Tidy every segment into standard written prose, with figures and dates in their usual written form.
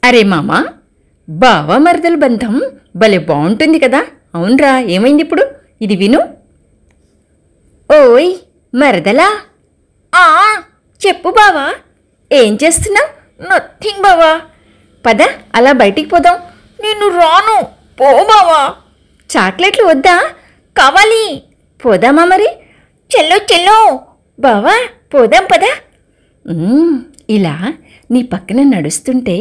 అరే మామా, బావ మరదల బంధం భలే బాగుంటుంది కదా. అవునరా, ఏమైంది ఇప్పుడు? ఇది విను. ఓయ్ మరదలా. చెప్పు బావా, ఏం చేస్తున్నావు? నథింగ్ బావా. పద అలా బయటికి పోదాం. నేను రాను, పో బావా. చాక్లెట్లు వద్దా? కావాలి. పోదామా మరి? చెల్లో చెల్లో. బావా పోదాం పద. ఇలా నీ పక్కన నడుస్తుంటే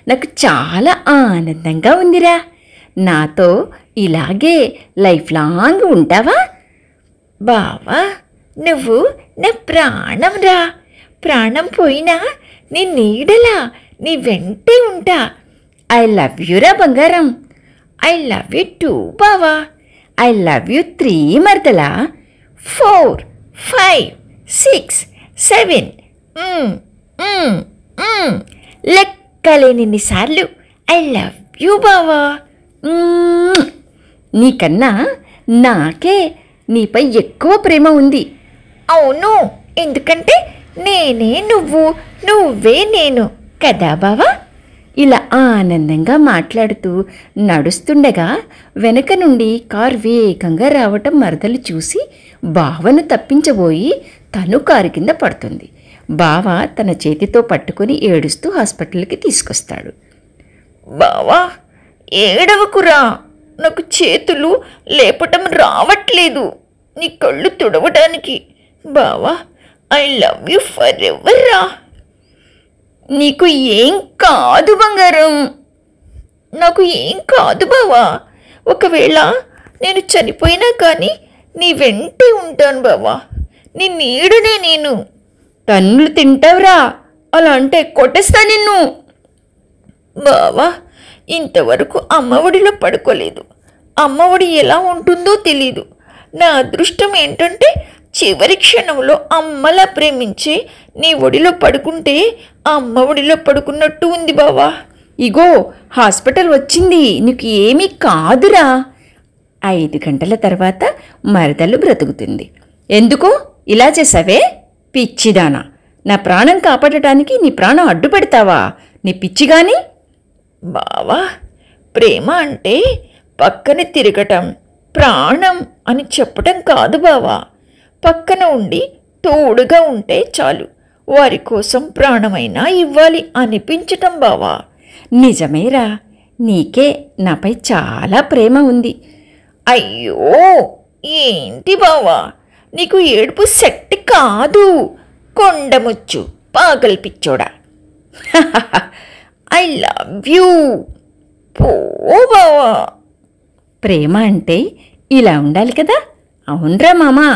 నాకు చాలా ఆనందంగా ఉందిరా. నాతో ఇలాగే లైఫ్ లాంగ్ ఉంటావా? బావా, నువ్వు నా ప్రాణం రా. ప్రాణం పోయినా నీ నీడలా నీ వెంటే ఉంటా. ఐ లవ్ యూరా బంగారం. ఐ లవ్ యూ టూ బావా. ఐ లవ్ యూ 3 మరదలా. 4, 5, 6, 7. లెక్కలేనిసార్లు ఐ లవ్ యూ బావా. నీకన్నా నాకే నీపై ఎక్కువ ప్రేమ ఉంది. అవును, ఎందుకంటే నేనే నువ్వు, నువ్వే నేను కదా బావా. ఇలా ఆనందంగా మాట్లాడుతూ నడుస్తుండగా వెనక నుండి కారు వేగంగా రావటం మరదలు చూసి బావను తప్పించబోయి తను కారు కింద పడుతుంది. బావ తన చేతితో పట్టుకుని ఏడుస్తూ హాస్పిటల్కి తీసుకొస్తాడు. బావా ఏడవకురా, నాకు చేతులు లేపటం రావట్లేదు నీ కళ్ళు తుడవడానికి. బావా I love you for ever రా. నీకు ఏం కాదు బంగారం. నాకు ఏం కాదు బావా. ఒకవేళ నేను చనిపోయినా కానీ నీ వెంటే ఉంటాను బావా. నీ నీడనే నేను. తన్నులు తింటావురా, అలా అంటే కొట్టేస్తా నిన్ను. బావా ఇంతవరకు అమ్మఒడిలో పడుకోలేదు. అమ్మఒడి ఎలా ఉంటుందో తెలీదు. నా అదృష్టం ఏంటంటే చివరి క్షణంలో అమ్మలా ప్రేమించి నీ ఒడిలో పడుకుంటే అమ్మ ఒడిలో పడుకున్నట్టు ఉంది బావా. ఇగో హాస్పిటల్ వచ్చింది, నీకు ఏమీ కాదురా. 5 గంటల తర్వాత మరదలు బ్రతుకుతుంది. ఎందుకు ఇలా చేసావే పిచ్చిదానా? నా ప్రాణం కాపాడటానికి నీ ప్రాణం అడ్డు పెడతావా? నీ పిచ్చిగాని. బావా ప్రేమ అంటే పక్కన తిరగటం, ప్రాణం అని చెప్పటం కాదు బావా. పక్కన ఉండి తోడుగా ఉంటే చాలు, వారి కోసం ప్రాణమైనా ఇవ్వాలి అనిపించటం బావా. నిజమేరా, నీకే నాపై చాలా ప్రేమ ఉంది. అయ్యో ఏంటి బావా, నీకు ఏడుపు శక్తి కాదు, కొండముచ్చు పాగల్ పిచ్చోడా. ఐ లవ్ యూ, పో బావా. ప్రేమ అంటే ఇలా ఉండాలి కదా. అవునరా మామా.